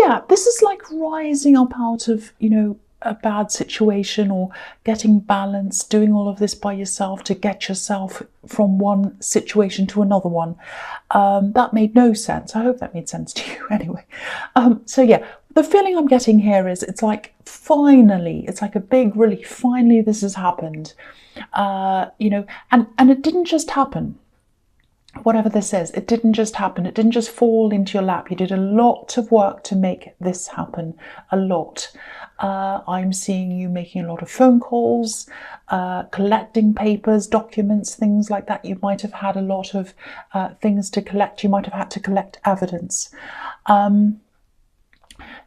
yeah, this is like rising up out of, a bad situation, or getting balance, doing all of this by yourself to get yourself from one situation to another one. That made no sense. I hope that made sense to you anyway. So yeah, the feeling I'm getting here is it's like finally, it's like a big relief. Finally, this has happened. And it didn't just happen. Whatever this is, it didn't just happen. It didn't just fall into your lap. You did a lot of work to make this happen. A lot. I'm seeing you making a lot of phone calls, collecting papers, documents, things like that. You might have had a lot of things to collect. You might have had to collect evidence. Now,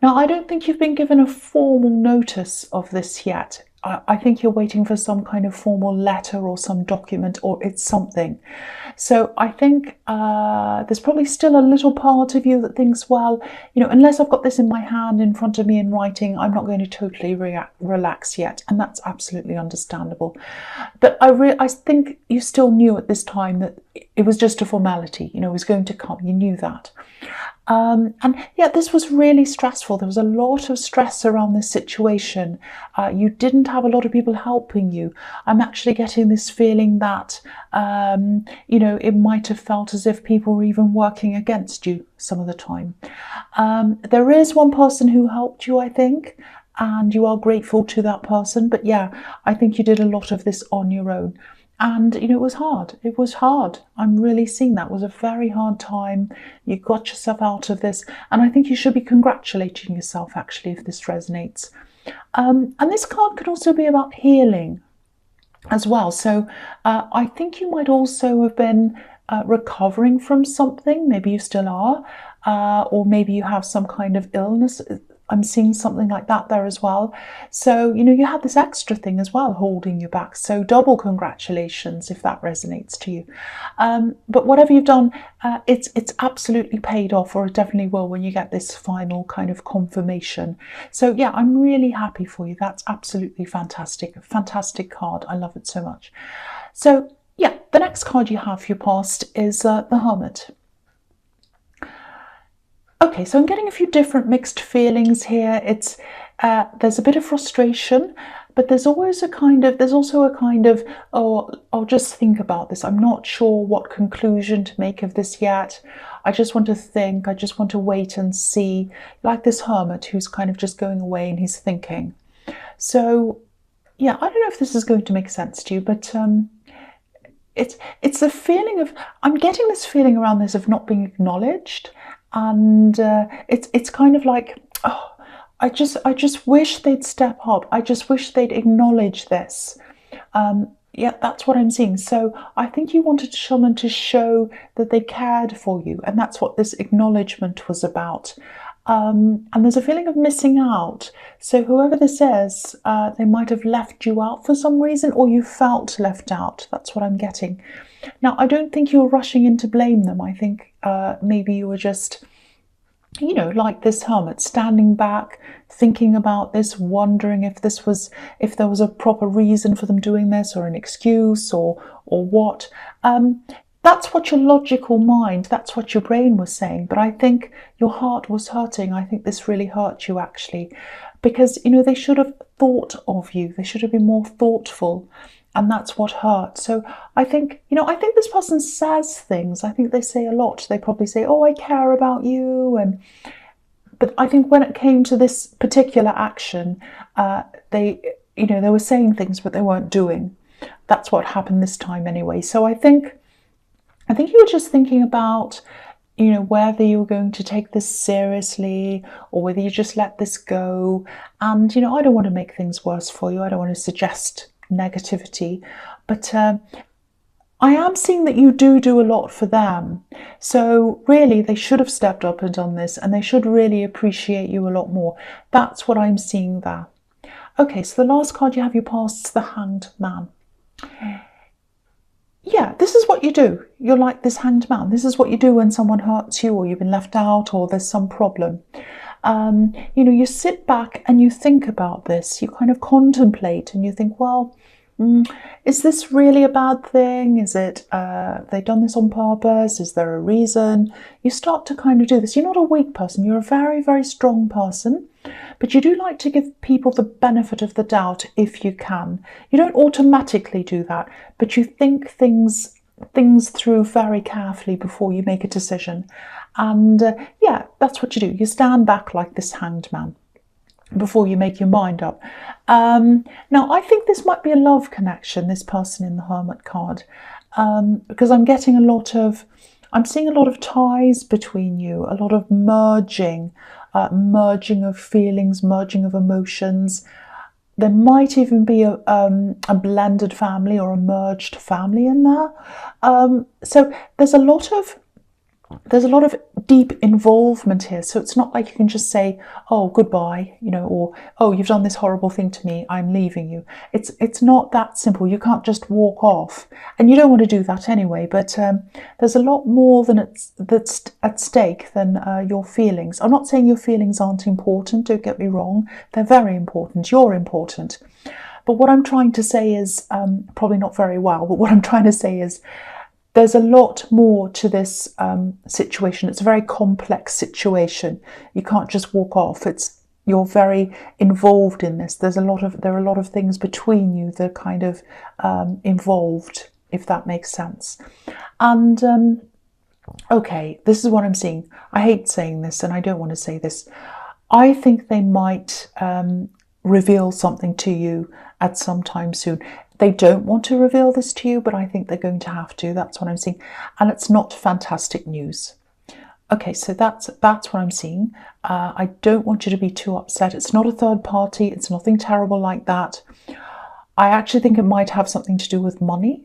I don't think you've been given a formal notice of this yet. I think you're waiting for some kind of formal letter or some document, or it's something. So I think there's probably still a little part of you that thinks, well, unless I've got this in my hand in front of me in writing, I'm not going to totally relax yet. And that's absolutely understandable. But I think you still knew at this time that it was just a formality, it was going to come. You knew that. And yeah, this was really stressful. There was a lot of stress around this situation. You didn't have a lot of people helping you. I'm actually getting this feeling that, it might have felt as if people were even working against you some of the time. There is one person who helped you, I think, and you are grateful to that person. But yeah, I think you did a lot of this on your own. And, it was hard. It was hard. I'm really seeing that. It was a very hard time. You got yourself out of this. And I think you should be congratulating yourself, actually, if this resonates. And this card could also be about healing as well. So I think you might also have been recovering from something. Maybe you still are. Or maybe you have some kind of illness. I'm seeing something like that there as well. So, you had this extra thing as well holding you back. So double congratulations if that resonates to you. But whatever you've done, it's absolutely paid off, or it definitely will when you get this final kind of confirmation. So yeah, I'm really happy for you. That's absolutely fantastic. A fantastic card. I love it so much. So yeah, the next card you have for your past is the Hermit. Okay, so I'm getting a few different mixed feelings here. It's there's a bit of frustration, but there's also a kind of, oh, I'll just think about this. I'm not sure what conclusion to make of this yet. I just want to think. I just want to wait and see. Like this Hermit who's kind of just going away and he's thinking. So yeah, I don't know if this is going to make sense to you, but it's a feeling of, I'm getting this feeling around this of not being acknowledged. And it's kind of like, oh, I just wish they'd step up. I just wish they'd acknowledge this. Yeah, that's what I'm seeing. So I think you wanted someone to show that they cared for you, and that's what this acknowledgement was about. And there's a feeling of missing out. So whoever this is, they might have left you out for some reason, or you felt left out. That's what I'm getting. Now, I don't think you were rushing in to blame them. I think maybe you were just, like this Hermit, standing back, thinking about this, wondering if there was a proper reason for them doing this, or an excuse, or what. That's what your logical mind, that's what your brain was saying. But I think your heart was hurting. I think this really hurt you, actually, because, they should have thought of you. They should have been more thoughtful. And that's what hurt. So I think, I think this person says things. I think they say a lot. They probably say, oh, I care about you. But I think when it came to this particular action, they were saying things, but they weren't doing. That's what happened this time anyway. So I think you were just thinking about, whether you were going to take this seriously or whether you just let this go. And, I don't want to make things worse for you. I don't want to suggest negativity, but I am seeing that you do a lot for them. So really, they should have stepped up and done this, and they should really appreciate you a lot more. That's what I'm seeing there. Okay, so the last card you have your past is the Hanged Man. Yeah, this is what you do. You're like this Hanged Man. This is what you do when someone hurts you, or you've been left out, or there's some problem. You sit back and you think about this. You kind of contemplate and you think, well, Is this really a bad thing? Is it, have they done this on purpose? Is there a reason? You start to kind of do this. You're not a weak person. You're a very, very strong person. But you do like to give people the benefit of the doubt if you can. You don't automatically do that, but you think things through very carefully before you make a decision. And yeah, that's what you do. You stand back like this hanged man before you make your mind up. Now, I think this might be a love connection, this person in the Hermit card, because I'm seeing a lot of ties between you, a lot of merging of feelings, merging of emotions. There might even be a blended family or a merged family in there. So there's a lot of deep involvement here. So it's not like you can just say, oh, goodbye, or, oh, you've done this horrible thing to me, I'm leaving you. It's not that simple. You can't just walk off, and you don't want to do that anyway. But there's a lot more that's at stake than your feelings. I'm not saying your feelings aren't important, don't get me wrong. They're very important. You're important. But what I'm trying to say is, probably not very well, but what I'm trying to say is, there's a lot more to this situation. It's a very complex situation. You can't just walk off. You're very involved in this. There are a lot of things between you that are kind of involved, if that makes sense. And okay, this is what I'm seeing. I hate saying this, and I don't want to say this. I think they might reveal something to you at some time soon. They don't want to reveal this to you, but I think they're going to have to. That's what I'm seeing. And it's not fantastic news. Okay, so that's what I'm seeing. I don't want you to be too upset. It's not a third party. It's nothing terrible like that. I actually think it might have something to do with money.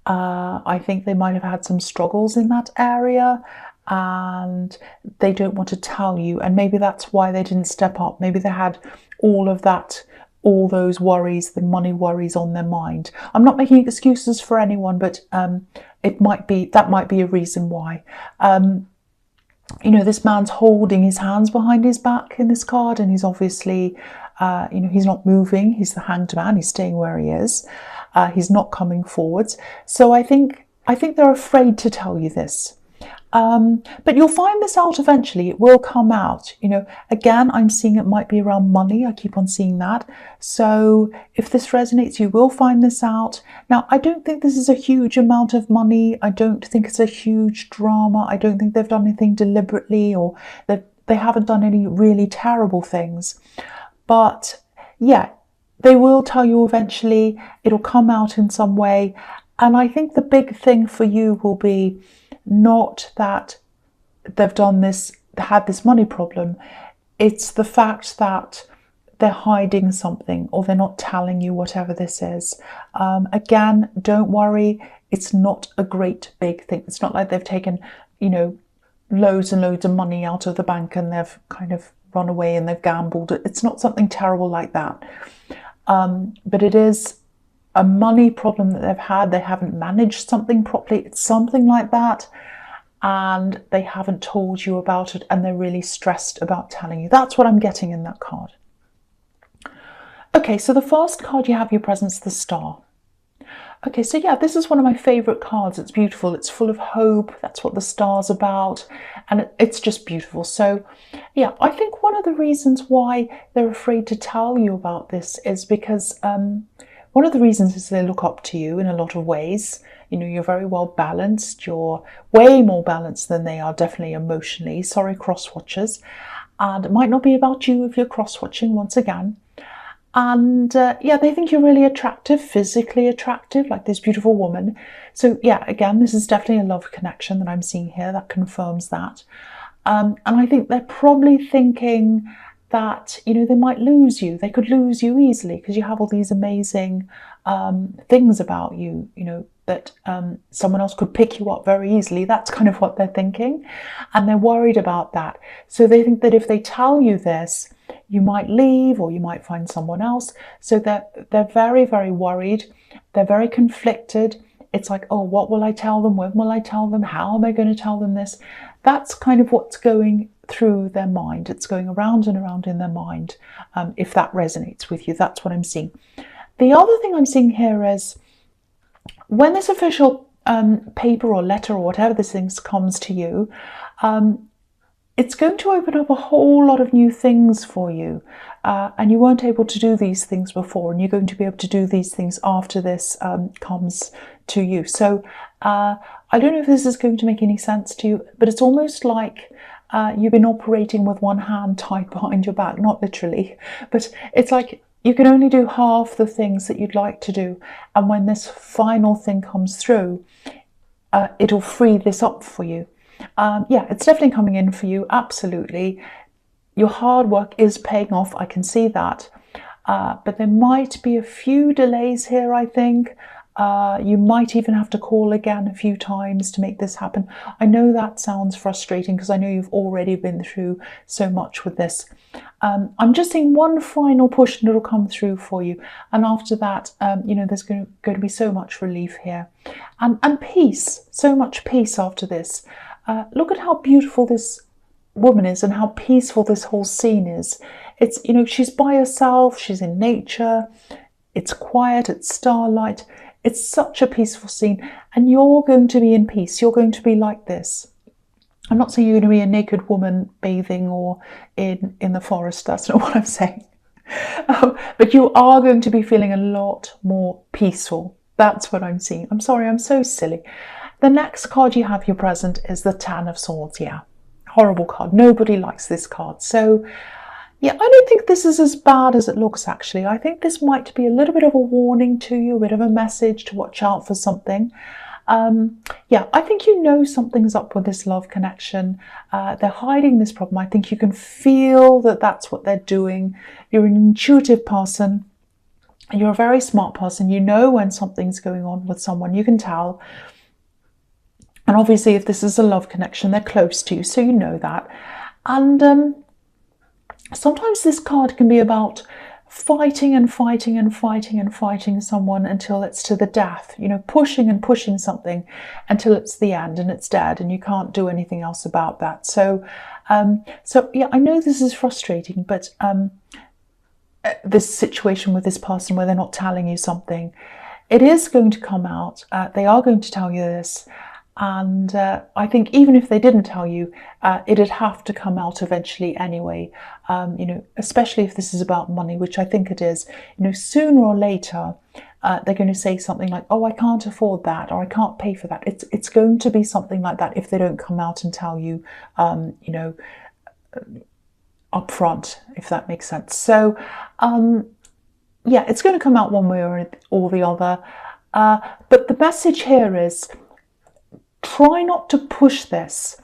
I think they might have had some struggles in that area, and they don't want to tell you. And maybe that's why they didn't step up. Maybe they had all those worries, the money worries on their mind. I'm not making excuses for anyone, but that might be a reason why. This man's holding his hands behind his back in this card, and he's obviously, he's not moving. He's the hanged man. He's staying where he is. He's not coming forwards. So I think they're afraid to tell you this. But you'll find this out eventually. It will come out. Again, I'm seeing it might be around money. I keep on seeing that. So if this resonates, you will find this out. Now, I don't think this is a huge amount of money. I don't think it's a huge drama. I don't think they've done anything deliberately, or that they haven't done any really terrible things. But yeah, they will tell you eventually. It'll come out in some way. And I think the big thing for you will be not that they've had this money problem. It's the fact that they're hiding something, or they're not telling you whatever this is. Again, don't worry. It's not a great big thing. It's not like they've taken, loads and loads of money out of the bank and they've kind of run away and they've gambled. It's not something terrible like that. But it is a money problem that they've had. They haven't managed something properly. It's something like that. And they haven't told you about it, and they're really stressed about telling you. That's what I'm getting in that card. Okay, so the first card you have your presence, the Star. Okay, so yeah, this is one of my favorite cards. It's beautiful. It's full of hope. That's what the Star's about. And it's just beautiful. So yeah, I think one of the reasons why they're afraid to tell you about this is because one of the reasons is they look up to you in a lot of ways. You're very well balanced. You're way more balanced than they are, definitely emotionally. Sorry, cross-watchers. And it might not be about you if you're cross-watching once again. And yeah, they think you're really attractive, physically attractive, like this beautiful woman. So yeah, again, this is definitely a love connection that I'm seeing here. That confirms that. And I think they're probably thinking that, they might lose you. They could lose you easily because you have all these amazing things about you, that someone else could pick you up very easily. That's kind of what they're thinking. And they're worried about that. So they think that if they tell you this, you might leave or you might find someone else. So they're very, very worried. They're very conflicted. It's like, oh, what will I tell them? When will I tell them? How am I going to tell them this? That's kind of what's going through their mind. It's going around and around in their mind. If that resonates with you, that's what I'm seeing. The other thing I'm seeing here is when this official paper or letter or whatever this thing comes to you, it's going to open up a whole lot of new things for you. And you weren't able to do these things before, and you're going to be able to do these things after this comes to you. So I don't know if this is going to make any sense to you, but it's almost like you've been operating with one hand tied behind your back, not literally, but it's like you can only do half the things that you'd like to do. And when this final thing comes through, it'll free this up for you. Yeah, it's definitely coming in for you, absolutely. Your hard work is paying off, I can see that. But there might be a few delays here, I think. You might even have to call again a few times to make this happen. I know that sounds frustrating because I know you've already been through so much with this. I'm just seeing one final push and it'll come through for you. And after that, you know, there's going to be so much relief here. And peace, so much peace after this. Look at how beautiful this woman is and how peaceful this whole scene is. It's, you know, she's by herself, she's in nature, it's quiet, it's starlight. It's such a peaceful scene, and you're going to be in peace. You're going to be like this. I'm not saying you're going to be a naked woman bathing or in the forest. That's not what I'm saying. But you are going to be feeling a lot more peaceful. That's what I'm seeing. I'm sorry, I'm so silly. The next card you have your present is the Ten of Swords. Yeah, horrible card. Nobody likes this card. So yeah, I don't think this is as bad as it looks, actually. I think this might be a little bit of a warning to you, a bit of a message to watch out for something. Yeah, I think you know something's up with this love connection. They're hiding this problem. I think you can feel that that's what they're doing. You're an intuitive person. You're a very smart person. You know when something's going on with someone. You can tell. And obviously, if this is a love connection, they're close to you, so you know that. And sometimes this card can be about fighting and fighting and fighting and fighting someone until it's to the death, you know, pushing and pushing something until it's the end and it's dead and you can't do anything else about that. So yeah, I know this is frustrating, but this situation with this person where they're not telling you something, it is going to come out. They are going to tell you this. And I think even if they didn't tell you, it'd have to come out eventually anyway, you know, especially if this is about money, which I think it is. You know, sooner or later, they're going to say something like, oh, I can't afford that, or I can't pay for that. It's going to be something like that if they don't come out and tell you, you know, up front, if that makes sense. So, yeah, it's going to come out one way or the other. But the message here is, try not to push this,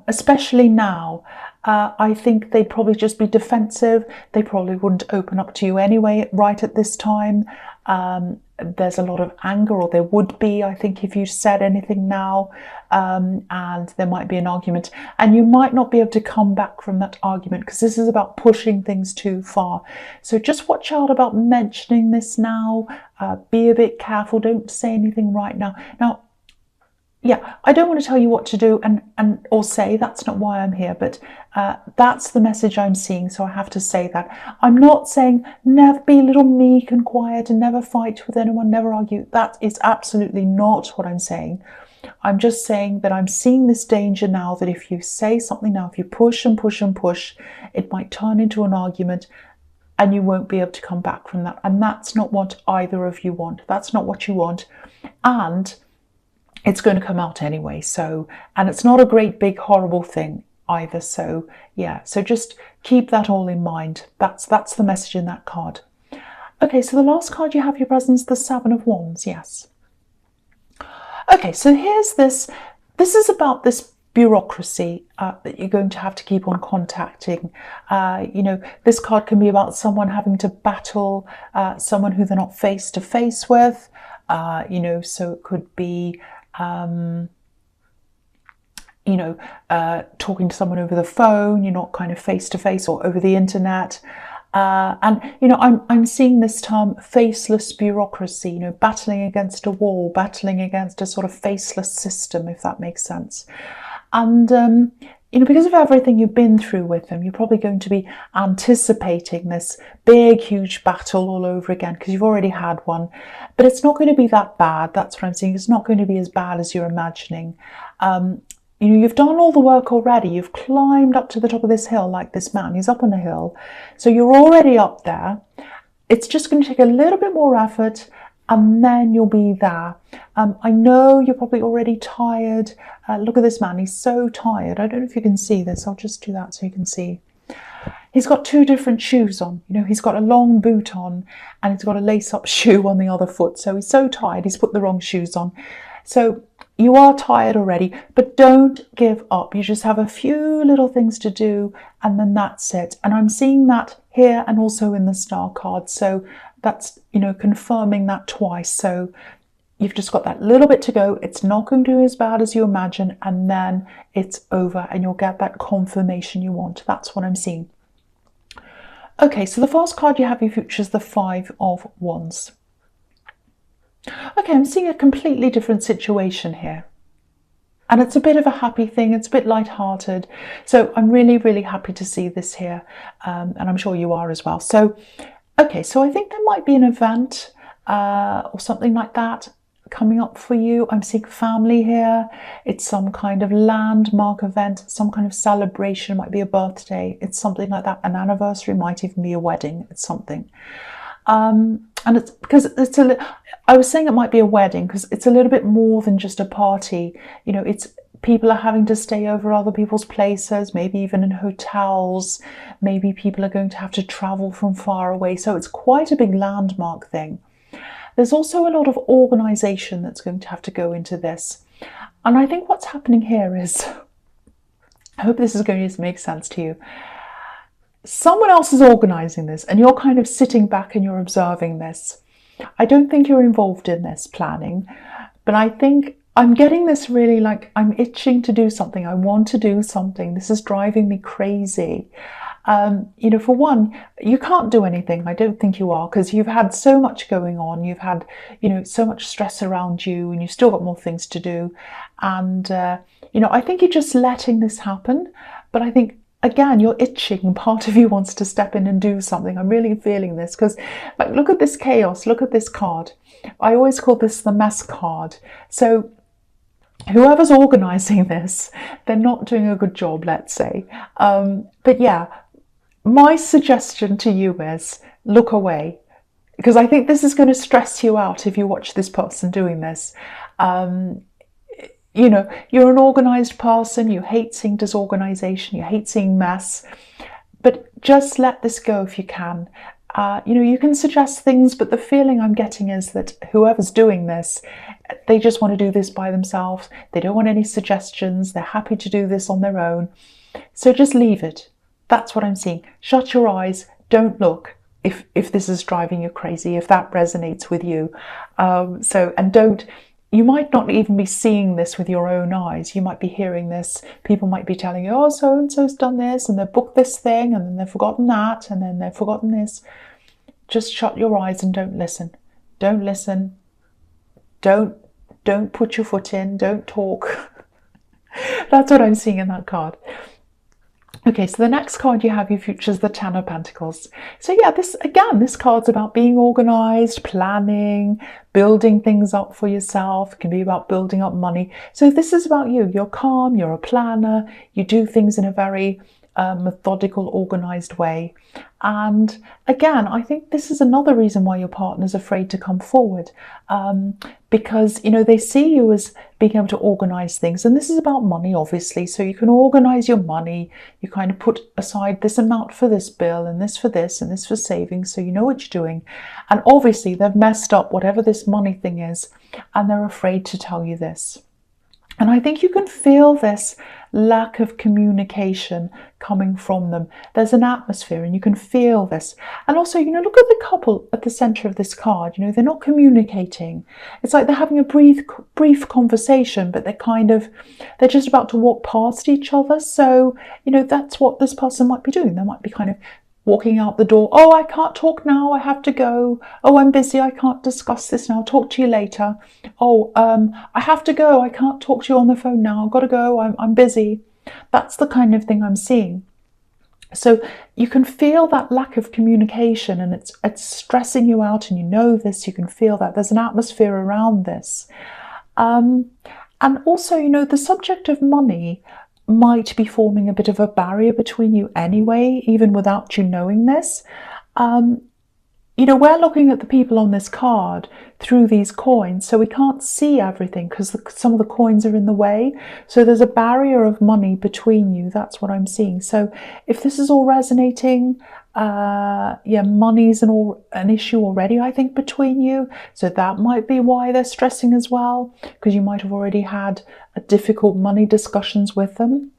especially now. I think they'd probably just be defensive. They probably wouldn't open up to you anyway right at this time. There's a lot of anger, or there would be, I think, if you said anything now, and there might be an argument. And you might not be able to come back from that argument because this is about pushing things too far. So just watch out about mentioning this now. Be a bit careful. Don't say anything right now. Now, yeah, I don't want to tell you what to do and or say. That's not why I'm here, but that's the message I'm seeing, so I have to say that. I'm not saying never be a little meek and quiet and never fight with anyone, never argue. That is absolutely not what I'm saying. I'm just saying that I'm seeing this danger now, that if you say something now, if you push and push and push, it might turn into an argument and you won't be able to come back from that. And that's not what either of you want. That's not what you want. And it's going to come out anyway. So, and it's not a great big horrible thing either. So yeah, so just keep that all in mind. That's the message in that card. Okay, so the last card you have your presence, the Seven of Wands. Yes. Okay, so here's this. This is about this bureaucracy that you're going to have to keep on contacting. You know, this card can be about someone having to battle someone who they're not face to face with. You know, so it could be you know, talking to someone over the phone, you're not kind of face to face, or over the internet. And, you know, I'm seeing this term faceless bureaucracy, you know, battling against a wall, battling against a sort of faceless system, if that makes sense. And, because of everything you've been through with them, you're probably going to be anticipating this big, huge battle all over again because you've already had one. But it's not going to be that bad. That's what I'm saying. It's not going to be as bad as you're imagining. You've done all the work already. You've climbed up to the top of this hill like this man. He's up on a hill. So you're already up there. It's just going to take a little bit more effort, and then you'll be there. I know you're probably already tired. Look at this man. He's so tired. I don't know if you can see this. I'll just do that so you can see. He's got two different shoes on. He's got a long boot on and he's got a lace-up shoe on the other foot. So he's so tired, he's put the wrong shoes on. So you are tired already, but don't give up. You just have a few little things to do and then that's it. And I'm seeing that here and also in the star card. So that's, confirming that twice. So you've just got that little bit to go. It's not going to be as bad as you imagine, and then it's over and you'll get that confirmation you want. That's what I'm seeing. Okay, so the first card you have in your future is the Five of Wands. Okay, I'm seeing a completely different situation here. And it's a bit of a happy thing. It's a bit light-hearted. So I'm really, really happy to see this here. And I'm sure you are as well. So, okay, so I think there might be an event or something like that coming up for you. I'm seeing family here. It's some kind of landmark event, some kind of celebration. It might be a birthday. It's something like that. An anniversary, might even be a wedding. It's something. And it's because it's I was saying it might be a wedding because it's a little bit more than just a party. It's people are having to stay over other people's places, maybe even in hotels. Maybe people are going to have to travel from far away. So it's quite a big landmark thing. There's also a lot of organisation that's going to have to go into this. And I think what's happening here is, I hope this is going to make sense to you. Someone else is organising this and you're kind of sitting back and you're observing this. I don't think you're involved in this planning, but I think I'm getting this really like I'm itching to do something. I want to do something. This is driving me crazy. For one, you can't do anything. I don't think you are, because you've had so much going on. You've had, so much stress around you and you've still got more things to do. And, I think you're just letting this happen. But I think, again, you're itching. Part of you wants to step in and do something. I'm really feeling this because, look at this chaos. Look at this card. I always call this the mess card. So whoever's organising this, they're not doing a good job, let's say. But yeah, my suggestion to you is look away, because I think this is going to stress you out if you watch this person doing this. You're an organised person. You hate seeing disorganisation. You hate seeing mess. But just let this go if you can. You can suggest things, but the feeling I'm getting is that whoever's doing this, they just want to do this by themselves. They don't want any suggestions. They're happy to do this on their own. So just leave it. That's what I'm seeing. Shut your eyes. Don't look if this is driving you crazy, if that resonates with you. You might not even be seeing this with your own eyes. You might be hearing this. People might be telling you, oh, so-and-so's done this, and they've booked this thing, and then they've forgotten that, and then they've forgotten this. Just shut your eyes and don't listen. Don't listen. Don't put your foot in. Don't talk. That's what I'm seeing in that card. Okay, so the next card you have, your future, is the Ten of Pentacles. So yeah, this card's about being organised, planning, building things up for yourself. It can be about building up money. So this is about you. You're calm, you're a planner, you do things in a very methodical, organised way. And again, I think this is another reason why your partner's afraid to come forward, because they see you as being able to organise things. And this is about money, obviously. So you can organise your money. You kind of put aside this amount for this bill and this for this and this for savings, so you know what you're doing. And obviously they've messed up whatever this money thing is, and they're afraid to tell you this. And I think you can feel this lack of communication coming from them. There's an atmosphere and you can feel this. And also, look at the couple at the centre of this card. They're not communicating. It's like they're having a brief conversation, but they're just about to walk past each other. So, that's what this person might be doing. They might be kind of walking out the door. Oh, I can't talk now. I have to go. Oh, I'm busy. I can't discuss this now. I'll talk to you later. Oh, I have to go. I can't talk to you on the phone now. I've got to go. I'm busy. That's the kind of thing I'm seeing. So you can feel that lack of communication, and it's stressing you out, and you know this, you can feel that. There's an atmosphere around this. And also, you know, the subject of money might be forming a bit of a barrier between you anyway, even without you knowing this. You know, we're looking at the people on this card through these coins, so we can't see everything because some of the coins are in the way. So there's a barrier of money between you. That's what I'm seeing. So if this is all resonating, yeah, money's an issue already, I think, between you. So that might be why they're stressing as well, because you might have already had difficult money discussions with them.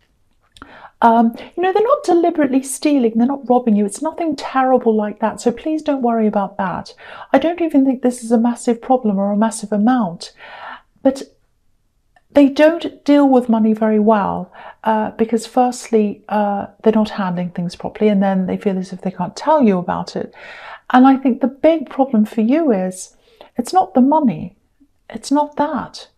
You know, they're not deliberately stealing, they're not robbing you. It's nothing terrible like that. So please don't worry about that. I don't even think this is a massive problem or a massive amount. But they don't deal with money very well because firstly, they're not handling things properly, and then they feel as if they can't tell you about it. And I think the big problem for you is it's not the money. It's not that.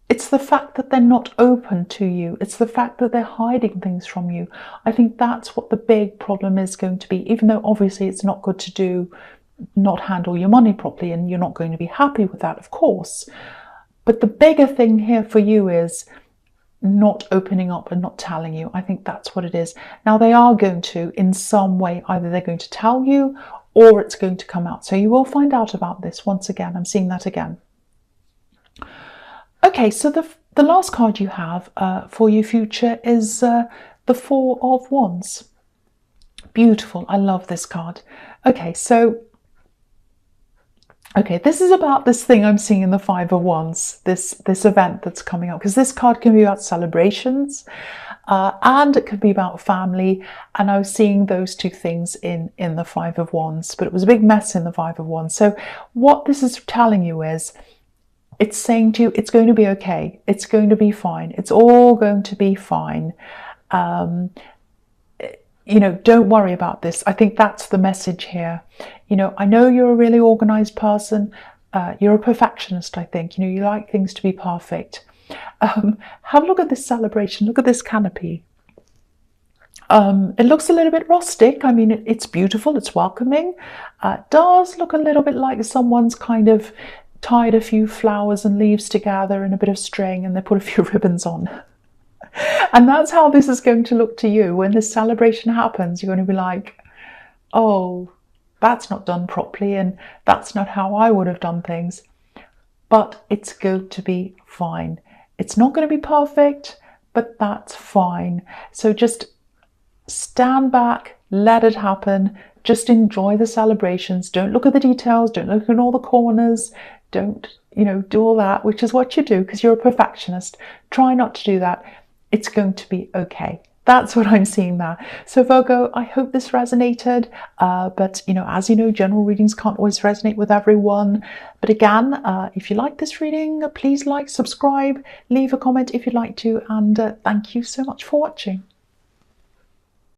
It's the fact that they're not open to you. It's the fact that they're hiding things from you. I think that's what the big problem is going to be, even though obviously it's not good to not handle your money properly, and you're not going to be happy with that, of course. But the bigger thing here for you is not opening up and not telling you. I think that's what it is. Now, they are going to, in some way, either they're going to tell you or it's going to come out. So you will find out about this once again. I'm seeing that again. Okay, so the last card you have for your future is the Four of Wands. Beautiful. I love this card. Okay, so this is about this thing I'm seeing in the Five of Wands, this event that's coming up, because this card can be about celebrations and it could be about family, and I was seeing those two things in the Five of Wands, but it was a big mess in the Five of Wands. So what this is telling you is, it's saying to you, it's going to be okay. It's going to be fine. It's all going to be fine. You know, don't worry about this. I think that's the message here. You know, I know you're a really organized person. You're a perfectionist, I think. You know, you like things to be perfect. Have a look at this celebration. Look at this canopy. It looks a little bit rustic. I mean, it's beautiful. It's welcoming. It does look a little bit like someone's kind of tied a few flowers and leaves together in a bit of string, and they put a few ribbons on. And that's how this is going to look to you. When this celebration happens, you're going to be like, oh, that's not done properly, and that's not how I would have done things. But it's going to be fine. It's not going to be perfect, but that's fine. So just stand back, let it happen. Just enjoy the celebrations. Don't look at the details. Don't look at all the corners. Don't, you know, do all that, which is what you do because you're a perfectionist. Try not to do that. It's going to be okay. That's what I'm seeing there. So Virgo, I hope this resonated. But, you know, as you know, general readings can't always resonate with everyone. But again, if you like this reading, please like, subscribe, leave a comment if you'd like to. And thank you so much for watching.